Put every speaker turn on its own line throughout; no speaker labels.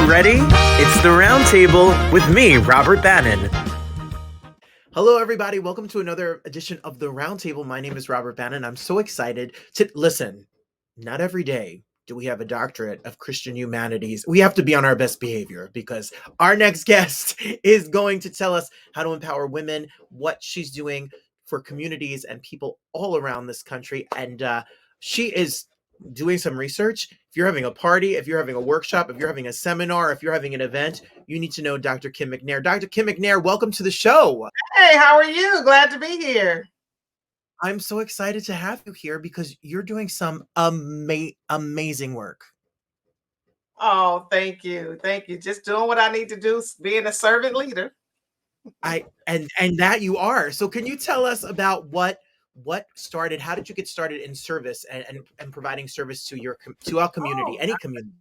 ready? It's the Roundtable with me, Robert Bannon. Hello, everybody. Welcome to another edition of the Roundtable. My name is Robert Bannon. I'm so excited to listen. Not every day do we have a doctorate of Christian humanities. We have to be on our best behavior because our next guest is going to tell us how to empower women, what she's doing for communities and people all around this country. And she is doing some research. If you're having a party, if you're having a workshop, if you're having a seminar, if you're having an event, you need to know Dr. Kim McNair. Dr. Kim McNair, welcome to the show.
Hey, how are you? Glad to be here.
I'm so excited to have you here because you're doing some amazing work.
Oh, thank you. Thank you. Just doing what I need to do, being a servant leader.
And that you are. So can you tell us about what started? How did you get started in service and providing service to our community, any community?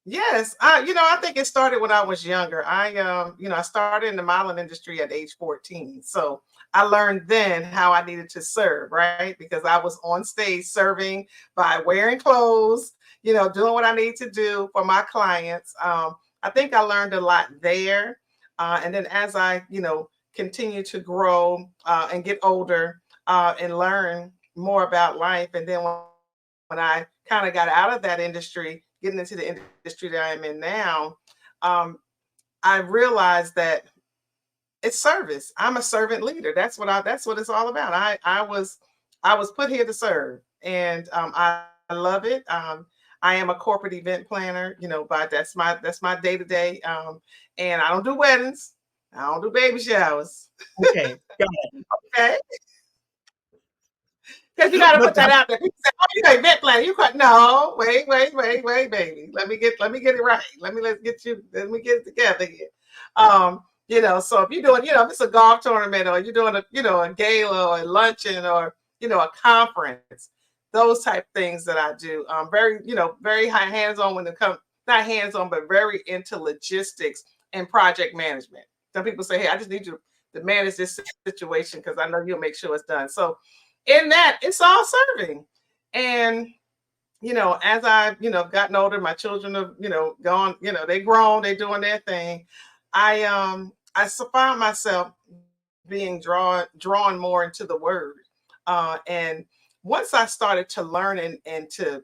Yes, I think it started when I was younger. I started in the modeling industry at age 14. So I learned then how I needed to serve, right? Because I was on stage serving by wearing clothes, doing what I need to do for my clients. I think I learned a lot there. And then as I, continue to grow and get older and learn more about life. And then when I kind of got out of that industry, getting into the industry that I'm in now, I realized that it's service. I'm a servant leader. That's what it's all about. I was put here to serve, and I love it. I am a corporate event planner, but that's my day to day. And I don't do weddings. I don't do baby showers.
Okay, got it.
Okay. Because you got to put that out there. People say, "Oh, you're an event planner." You got no. Wait, baby. Let me get it right. Let me get it together here. So if you're doing, if it's a golf tournament or you're doing a gala or a luncheon or a conference, those type things that I do. Very high hands-on when it comes, not hands-on, but very into logistics and project management. Some people say, "Hey, I just need you to manage this situation because I know you'll make sure it's done." So in that, it's all serving. And as I've gotten older, my children have gone, they grown, they doing their thing. I found myself being drawn more into the word. And once I started to learn and to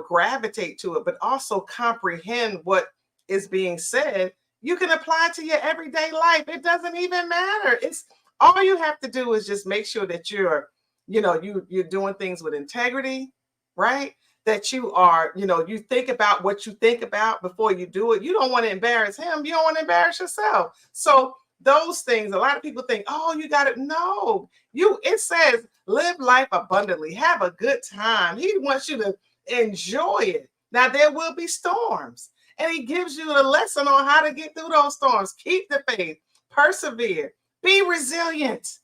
gravitate to it, but also comprehend what is being said, you can apply it to your everyday life. It doesn't even matter. It's all you have to do is just make sure that you're doing things with integrity, right? That you are, you think about what you think about before you do it. You don't want to embarrass him. You don't want to embarrass yourself. So those things, a lot of people think, "Oh, you got it." No, it says live life abundantly, have a good time. He wants you to enjoy it. Now there will be storms, and he gives you a lesson on how to get through those storms. Keep the faith, persevere, be resilient,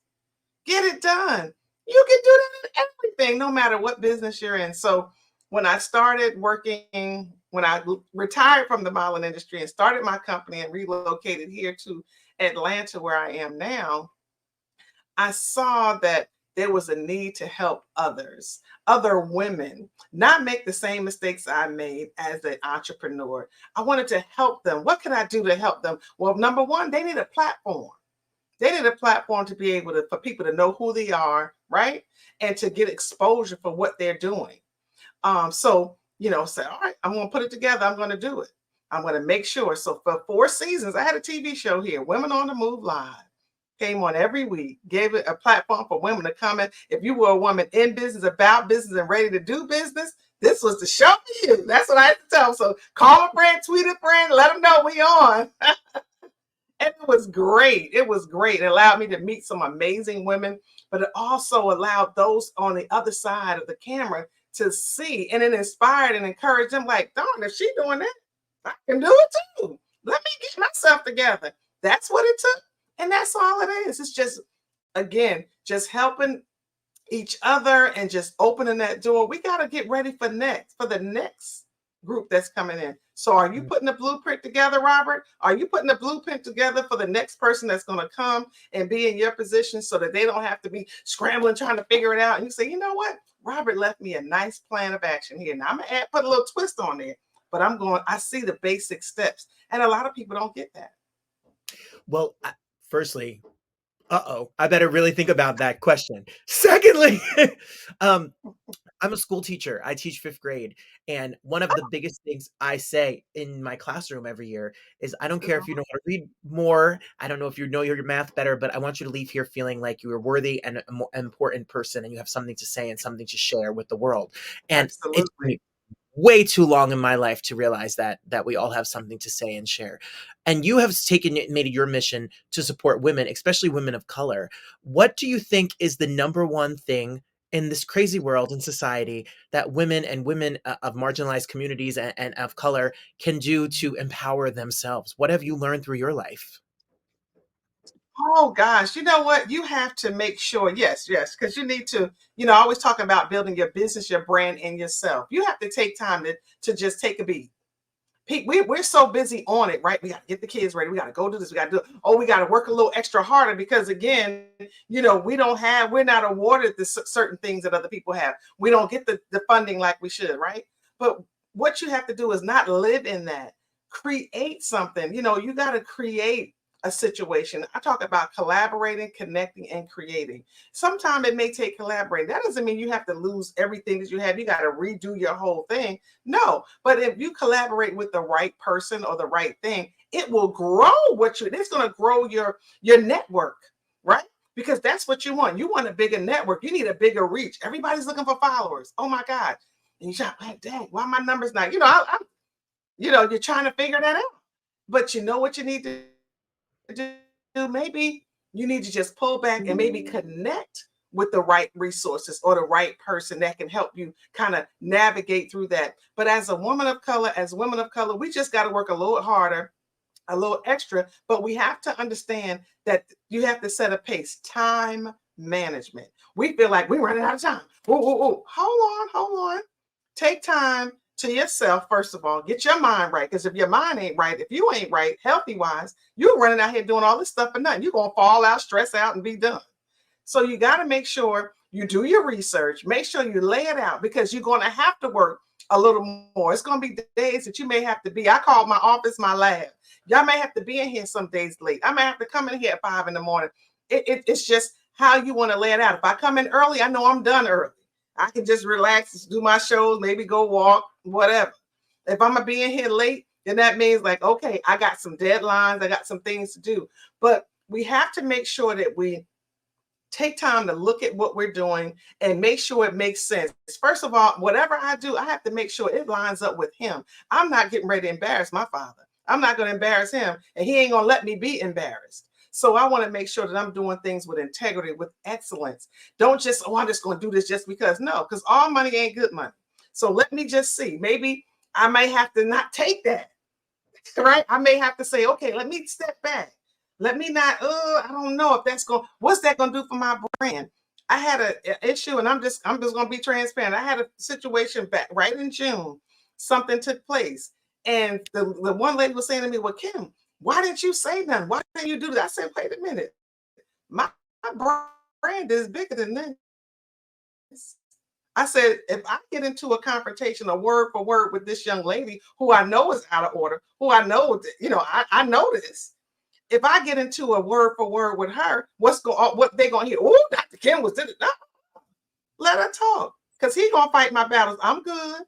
get it done. You can do that in everything, no matter what business you're in. So when I started working, when I retired from the modeling industry and started my company and relocated here to Atlanta, where I am now, I saw that there was a need to help others, other women, not make the same mistakes I made as an entrepreneur. I wanted to help them. What can I do to help them? Well, number one, they need a platform. They need a platform to be able for people to know who they are, right? And to get exposure for what they're doing. Say, all right, I'm going to put it together. I'm going to do it. I'm going to make sure. So for 4 seasons, I had a TV show here, Women on the Move Live. Came on every week, gave it a platform for women to come in. If you were a woman in business, about business, and ready to do business, this was the show for you. That's what I had to tell them. So call a friend, tweet a friend, let them know we on. And it was great. It was great. It allowed me to meet some amazing women, but it also allowed those on the other side of the camera to see, and it inspired and encouraged them like, darn, if she's doing that, I can do it too. Let me get myself together. That's what it took. And that's all it is. It's just, again, just helping each other and just opening that door. We got to get ready for the next group that's coming in. So are you putting a blueprint together, Robert? Are you putting a blueprint together for the next person that's going to come and be in your position so that they don't have to be scrambling, trying to figure it out? And you say, you know what? Robert left me a nice plan of action here. Now I'm going to put a little twist on there. but I see the basic steps. And a lot of people don't get that.
Well, firstly, I better really think about that question. Secondly, um, I'm a school teacher. I teach 5th grade, and one of the biggest things I say in my classroom every year is, "I don't care if you know how to read more, I don't know if you know your math better, but I want you to leave here feeling like you are worthy and a more important person, and you have something to say and something to share with the world." And it took
Absolutely.
me way too long in my life to realize that we all have something to say and share. And you have taken it, made it your mission to support women, especially women of color. What do you think is the number one thing in this crazy world and society that women and women of marginalized communities and of color can do to empower themselves? What have you learned through your life?
Oh gosh, you know what? You have to make sure, yes, yes, because you need to, I always talk about building your business, your brand, and yourself. You have to take time to just take a beat. We're so busy on it, right? We got to get the kids ready. We got to go do this. We got to do, oh, we got to work a little extra harder because again, we're not awarded the certain things that other people have. We don't get the funding like we should, right? But what you have to do is not live in that. Create something. You got to create a situation. I talk about collaborating, connecting, and creating. Sometimes it may take collaborating. That doesn't mean you have to lose everything that you have. You got to redo your whole thing. No, but if you collaborate with the right person or the right thing, it will grow it's going to grow your network, right? Because that's what you want. You want a bigger network. You need a bigger reach. Everybody's looking for followers. Oh my God. And you're like, dang, why my numbers not? You're trying to figure that out. But you know what you need to do? Maybe you need to just pull back and maybe connect with the right resources or the right person that can help you kind of navigate through that. But as women of color, we just got to work a little harder, a little extra, but we have to understand that you have to set a pace. Time management. We feel like we're running out of time. Ooh, ooh, ooh. Hold on. Take time to yourself, first of all. Get your mind right. Because if your mind ain't right, if you ain't right, healthy wise, you're running out here doing all this stuff for nothing. You're going to fall out, stress out, and be done. So you got to make sure you do your research. Make sure you lay it out because you're going to have to work a little more. It's going to be days that you may have to be. I call my office my lab. Y'all may have to be in here some days late. I may have to come in here at 5 a.m. It's just how you want to lay it out. If I come in early, I know I'm done early. I can just relax, do my shows, maybe go walk, whatever. If I'm going to be in here late, then that means like, okay, I got some deadlines. I got some things to do. But we have to make sure that we take time to look at what we're doing and make sure it makes sense. First of all, whatever I do, I have to make sure it lines up with him. I'm not getting ready to embarrass my father. I'm not going to embarrass him, and he ain't going to let me be embarrassed. So I want to make sure that I'm doing things with integrity, with excellence. Don't just, oh, I'm just going to do this just because. No, because all money ain't good money. So let me just see. Maybe I may have to not take that, right? I may have to say, okay, let me step back. Let me not, I don't know if what's that going to do for my brand? I had an issue and I'm just going to be transparent. I had a situation back right in June. Something took place. And the one lady was saying to me, well, Kim, why didn't you say nothing? Why didn't you do that? I said, wait a minute. My brand is bigger than this. I said, if I get into a confrontation, a word for word with this young lady who I know is out of order, who I know, I know this. If I get into a word for word with her, what they gonna hear? Oh, Dr. Kim was in it. No, let her talk, because he gonna fight my battles. I'm good.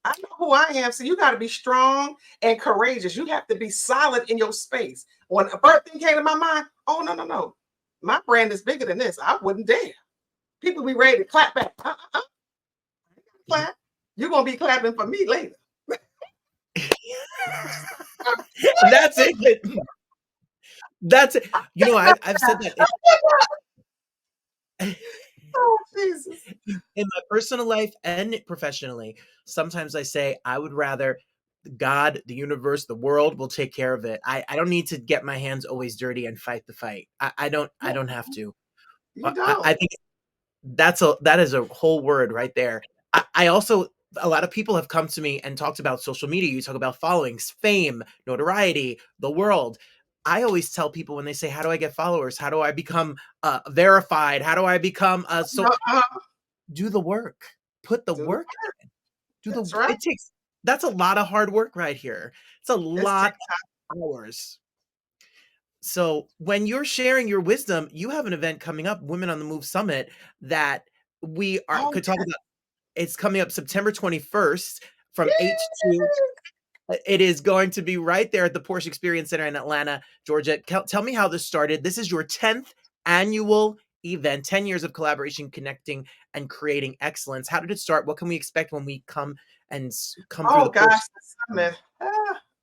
I know who I am. So you got to be strong and courageous. You have to be solid in your space. When a first thing came to my mind, oh no, my brand is bigger than this. I wouldn't dare. People be ready to clap back. Clap. You're gonna be clapping for me later.
That's it. That's it. I've said that
Oh Jesus.
in my personal life and professionally. Sometimes I say I would rather God, the universe, the world will take care of it. I don't need to get my hands always dirty and fight the fight. I don't have to.
You don't.
I think that is a whole word right there. I also, a lot of people have come to me and talked about social media. You talk about followings, fame, notoriety, the world. I always tell people when they say, "How do I get followers? How do I become verified? How do I become so?"
Uh-huh.
Do the work. Put the
Do the
work.
work.
Do the.
That's right.
It takes. That's a lot of hard work right here. It's a
It's
lot of hours. So when you're sharing your wisdom, you have an event coming up, Women on the Move Summit, that we are
oh
could talk about. It's coming up September 21st from 8 to
yeah.
2. It is going to be right there at the Porsche Experience Center in Atlanta, Georgia. Tell me how this started. This is your 10th annual event, 10 years of collaboration, connecting, and creating excellence. How did it start? What can we expect when we come and come through
Oh
the Porsche?
gosh, the summit.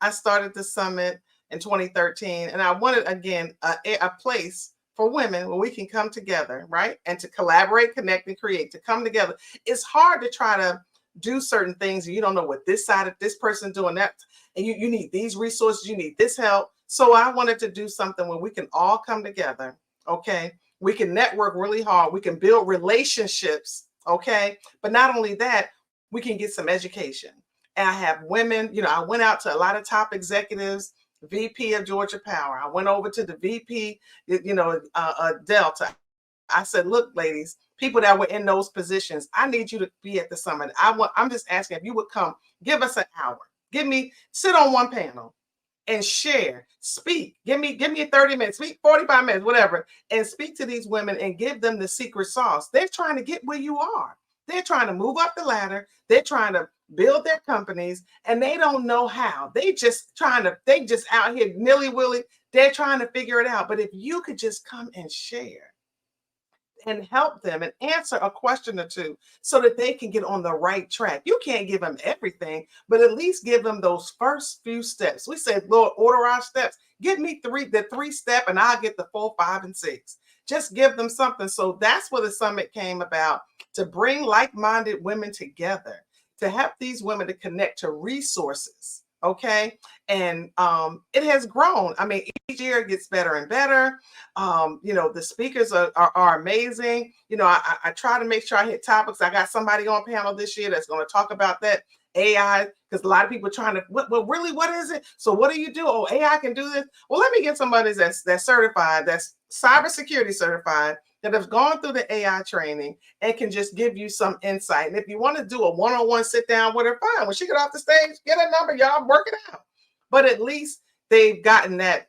I started the summit in 2013, and I wanted again a place for women where we can come together, right, and to collaborate, connect, and create. To come together, it's hard to try to do certain things, and you don't know what this side of this person doing that, and you need these resources, you need this help. So I wanted to do something where we can all come together. Okay, we can network really hard. We can build relationships. Okay, but not only that, we can get some education. And I have women, I went out to a lot of top executives, VP of Georgia Power. I went over to the VP, Delta. I said, look, ladies, people that were in those positions, I need you to be at the summit. I'm just asking if you would come, give us an hour. Sit on one panel and share, speak. Give me 30 minutes, speak 45 minutes, whatever, and speak to these women and give them the secret sauce. They're trying to get where you are. They're trying to move up the ladder. They're trying to build their companies and they don't know how. They just out here nilly-willy. They're trying to figure it out. But if you could just come and share and help them and answer a question or two so that they can get on the right track. You can't give them everything, but at least give them those first few steps. We said, Lord, order our steps. Give me the 3-step and I'll get the 4, 5, and 6. Just give them something. So that's where the summit came about, to bring like-minded women together, to help these women to connect to resources. Okay. And it has grown. I mean, each year it gets better and better. The speakers are amazing. I try to make sure I hit topics. I got somebody on panel this year that's going to talk about that AI, because a lot of people are trying to, really, what is it? So what do you do? Oh, AI can do this. Well, let me get somebody that's certified, that's cybersecurity certified, that have gone through the AI training and can just give you some insight. And if you want to do a one-on-one sit down with her, fine. When she get off the stage, get a number, y'all work it out. But at least they've gotten that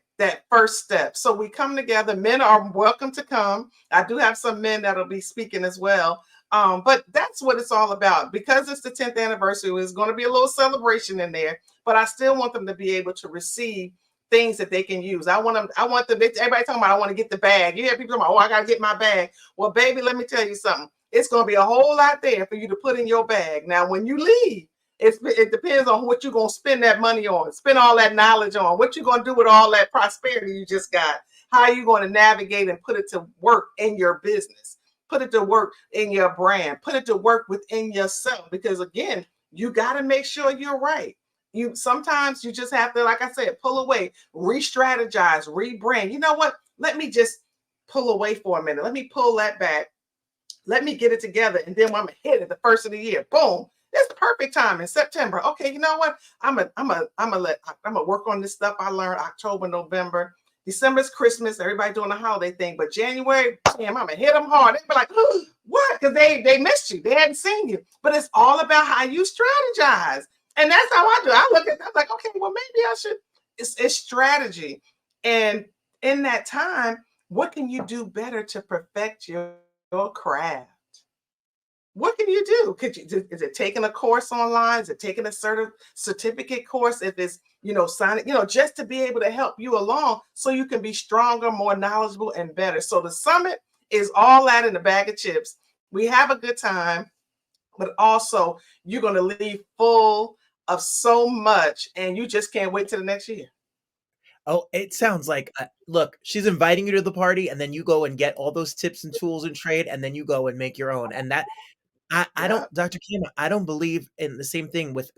first step. So we come together. Men are welcome to come. I do have some men that'll be speaking as well. But that's what it's all about. Because it's the 10th anniversary, there's going to be a little celebration in there, but I still want them to be able to receive things that they can use. I want them, everybody talking about, I want to get the bag. You hear people talking about, oh, I got to get my bag. Well, baby, let me tell you something. It's going to be a whole lot there for you to put in your bag. Now, when you leave, it depends on what you're going to spend that money on, spend all that knowledge on, what you're going to do with all that prosperity you just got. How are you going to navigate and put it to work in your business? Put it to work in your brand, put it to work within yourself. Because again, you got to make sure you're right. Sometimes you just have to, like I said, pull away, re-strategize, rebrand. You know what? Let me just pull away for a minute. Let me pull that back. Let me get it together. And then when I'm hit at the first of the year, boom, it's perfect time in September. Okay, you know what? I'm gonna work on this stuff I learned October, November. December's Christmas, everybody doing the holiday thing, but January, damn, I'm gonna hit them hard. They be like, what? Because they missed you, they hadn't seen you. But it's all about how you strategize, and that's how I do. I look at that, I'm like, okay, well, maybe I should. It's strategy, and in that time, what can you do better to perfect your craft? What can you do? Is it taking a course online? Is it taking a certificate course? If it's, signing, just to be able to help you along so you can be stronger, more knowledgeable, and better. So the summit is all that in a bag of chips. We have a good time, but also you're going to leave full of so much, and you just can't wait till the next year.
Oh, it sounds like, look, she's inviting you to the party, and then you go and get all those tips and tools and trade, and then you go and make your own. And that, I
Yeah.
don't, Dr. Kim, I don't believe in the same thing with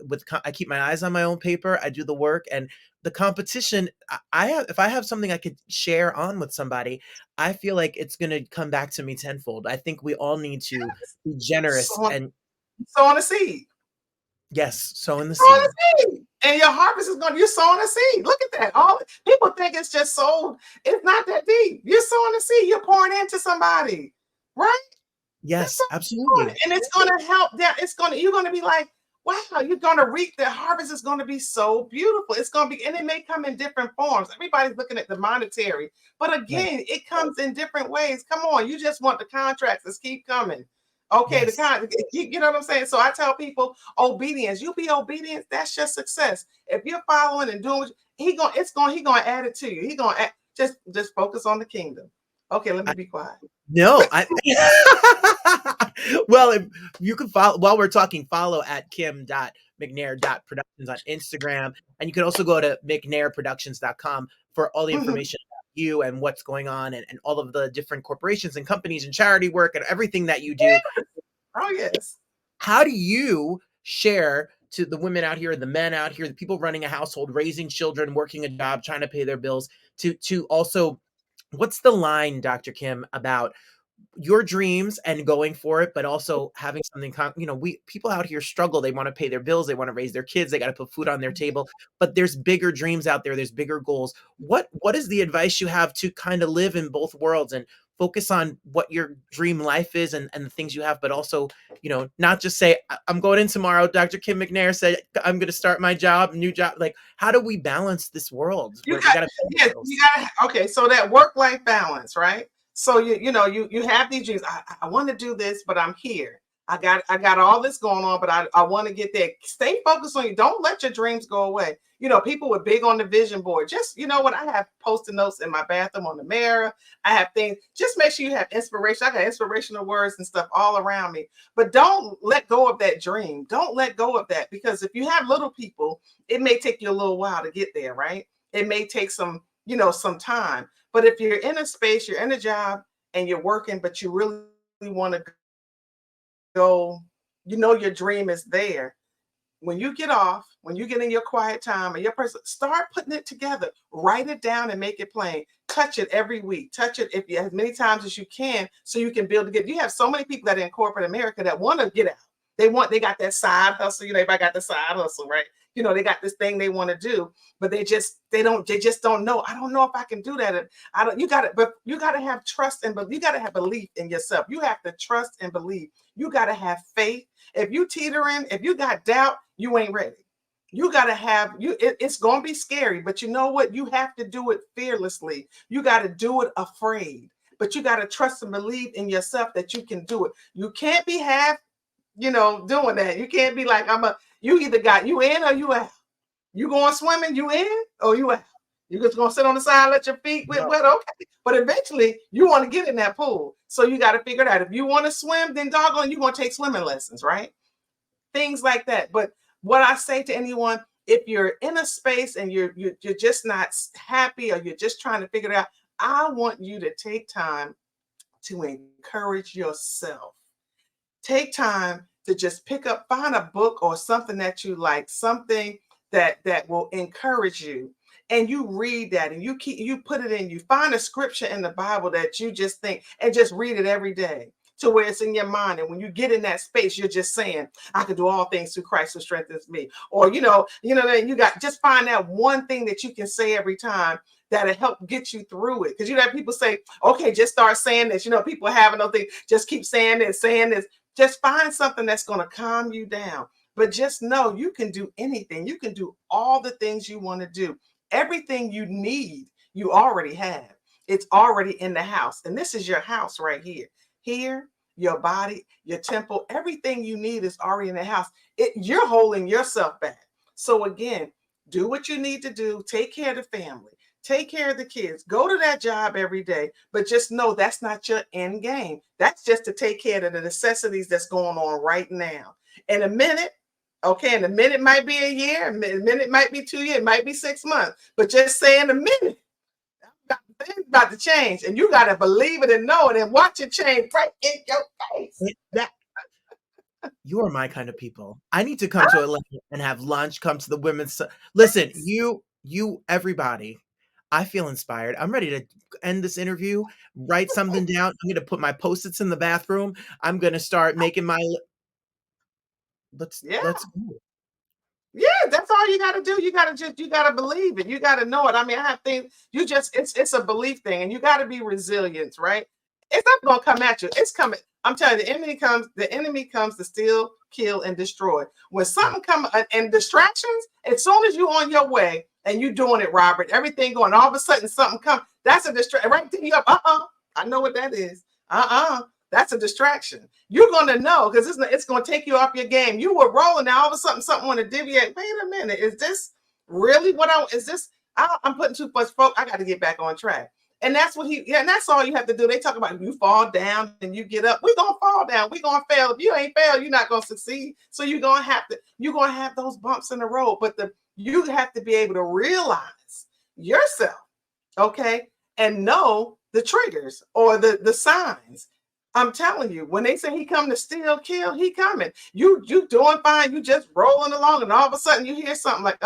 I keep my eyes on my own paper. I do the work, and the competition. I have, if I have something I could share on with somebody, I feel like it's going to come back to me tenfold. I think we all need to be generous
So,
and
sow on a seed.
yes, sowing the
Sowing
seed.
a seed. And your harvest is going, you're sowing a seed. Look at that. All people think it's just sold. It's not that deep. You're sowing a seed. You're pouring into somebody. Right?
Yes, absolutely.
And it's going to help them. You're going to be like, wow, you're going to reap, the harvest is going to be so beautiful. It's going to be, and it may come in different forms. Everybody's looking at the monetary, but
Right.
again, it comes in different ways. Come on, you just want the contracts to keep coming. Okay,
Yes.
you know what I'm saying? So I tell people, obedience. You be obedient, that's your success. If you're following and doing what he gonna add it to you. He gonna just focus on the kingdom. Okay, let me be quiet.
No, I well, if you can follow while we're talking, follow at kim.mcnair.productions on Instagram. And you can also go to mcnairproductions.com for all the
Mhm.
information about you and what's going on and all of the different corporations and companies and charity work and everything that you do.
Oh yes.
How do you share to the women out here, the men out here, the people running a household, raising children, working a job, trying to pay their bills, to also what's the line, Dr. Kim, about your dreams and going for it, but also having something, we people out here struggle. They want to pay their bills. They want to raise their kids. They got to put food on their table, but there's bigger dreams out there. There's bigger goals. What is the advice you have to kind of live in both worlds and focus on what your dream life is and the things you have, but also, not just say, I'm going in tomorrow. Dr. Kim McNair said, I'm going to start my job, new job. Like, how do we balance this world
You
where we
got
got to pay
yes,
bills?
you got okay. So that work-life balance, right? So you have these dreams. I want to do this, but I'm here. I got all this going on, but I want to get there. Stay focused on you. Don't let your dreams go away. People were big on the vision board. Just what I have post-it notes in my bathroom on the mirror. I have things. Just make sure you have inspiration. I got inspirational words and stuff all around me. But don't let go of that dream. Don't let go of that, because if you have little people, it may take you a little while to get there, right? It may take some time. But if you're in a space, you're in a job and you're working, but you really want to go, your dream is there. When you get off, when you get in your quiet time and your person, start putting it together, write it down and make it plain. Touch it every week. Touch it if you as many times as you can, so you can build together. You have so many people that are in corporate America that want to get out. They got that side hustle. Everybody got the side hustle, right? They got this thing they want to do, but they just don't know. I don't know if I can do that. And I don't, but you got to have trust but you got to have belief in yourself. You have to trust and believe. You got to have faith. If you teetering, if you got doubt, you ain't ready. You got to have it's going to be scary, but you know what? You have to do it fearlessly. You got to do it afraid, but you got to trust and believe in yourself that you can do it. You can't be half, doing that. You can't be like, you either got you in or you out. You going swimming, you in or you out. You just gonna sit on the side, let your feet get wet, okay. But eventually you want to get in that pool. So you got to figure it out. If you want to swim, then doggone, you're gonna take swimming lessons, right? Things like that. But what I say to anyone, if you're in a space and you're just not happy, or you're just trying to figure it out, I want you to take time to encourage yourself. Take time to just find a book or something that you like, something that will encourage you. And you read that and you put it in, you find a scripture in the Bible that you just think and just read it every day to where it's in your mind. And when you get in that space, you're just saying, I can do all things through Christ who strengthens me. Or, you got just find that one thing that you can say every time that'll help get you through it. Because people say, okay, just start saying this. People having no thing, just keep saying this, saying this. Just find something that's going to calm you down. But just know you can do anything. You can do all the things you want to do. Everything you need, you already have. It's already in the house. And this is your house right here. Here, your body, your temple, everything you need is already in the house. You're holding yourself back. So again, do what you need to do. Take care of the family. Take care of the kids. Go to that job every day, but just know that's not your end game. That's just to take care of the necessities that's going on right now. In a minute, okay, and a minute might be a year, a minute might be 2 years, it might be 6 months, but just say in a minute, things about to change, and you got to believe it and know it and watch it change right in your face.
That You are my kind of people. I need to come to Atlanta and have lunch, come to the women's listen, everybody, I feel inspired. I'm ready to end this interview, write something down. I'm gonna put my Post-its in the bathroom. I'm gonna start making my li
Yeah.
let's go.
Yeah, that's all you got to do. You got to believe it. You got to know it. I mean, I have things. It's a belief thing, and you got to be resilient, right? It's not going to come at you. It's coming. I'm telling you, the enemy comes to steal, kill, and destroy. When something comes and distractions, as soon as you're on your way and you doing it, Robert, everything going, all of a sudden something comes. That's a distraction. Right there, you up. I know what that is. That's a distraction. You're going to know because it's going to take you off your game. You were rolling now. All of a sudden, something want to deviate. Wait a minute. Is this really what is this? I'm putting too much focus. I got to get back on track. And that's what and that's all you have to do. They talk about you fall down and you get up. We're gonna fall down. We're gonna fail. If you ain't fail, you're not gonna succeed. So you're gonna have those bumps in the road. But you have to be able to realize yourself, okay, and know the triggers or the signs. I'm telling you, when they say he come to steal, kill, he coming. You doing fine, you just rolling along, and all of a sudden you hear something like,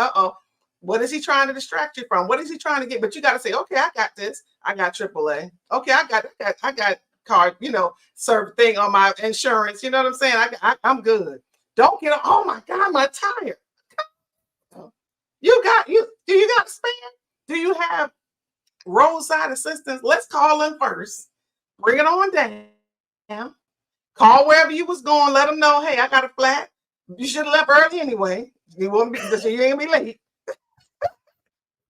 what is he trying to distract you from? What is he trying to get? But you got to say, okay, I got this. I got AAA. Okay, I got card, serve thing on my insurance. You know what I'm saying? I'm good. Don't get, oh my God, my tire. Do you got a spare? Do you have roadside assistance? Let's call them first. Bring it on down. Call wherever you was going. Let them know, hey, I got a flat. You should have left early anyway. You won't be, so you ain't gonna be late.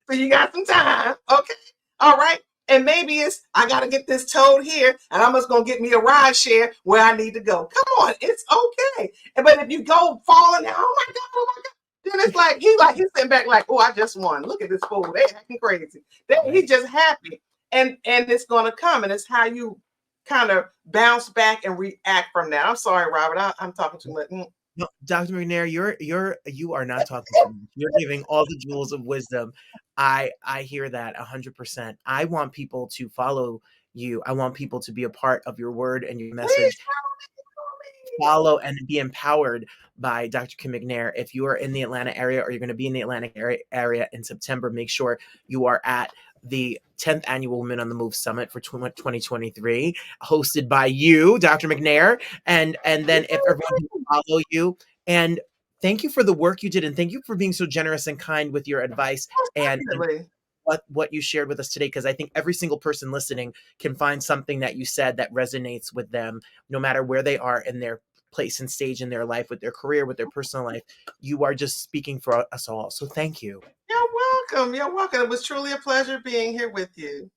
So you got some time. Okay. All right. And maybe it's, I got to get this towed here and I'm just going to get me a ride share where I need to go. Come on. It's okay. But if you go falling down, oh my God. Then it's like, he's sitting back like, oh, I just won. Look at this fool. They acting crazy. He's just happy. And it's going to come. And it's how you kind of bounce back and react from that. I'm sorry, Robert. I'm talking too much.
No, Dr. McNair, you are not talking to me. You're giving all the jewels of wisdom. I hear that 100%. I want people to follow you. I want people to be a part of your word and your message. Follow and be empowered by Dr. Kim McNair. If you are in the Atlanta area or you're going to be in the Atlanta area in September, make sure you are at the 10th annual Women on the Move Summit for 2023, hosted by you, Dr. McNair. And then if everyone can follow you, and thank you for the work you did, and thank you for being so generous and kind with your advice and what you shared with us today, because I think every single person listening can find something that you said that resonates with them, no matter where they are in their place and stage in their life, with their career, with their personal life. You are just speaking for us all. So thank you.
You're welcome. You're welcome. It was truly a pleasure being here with you.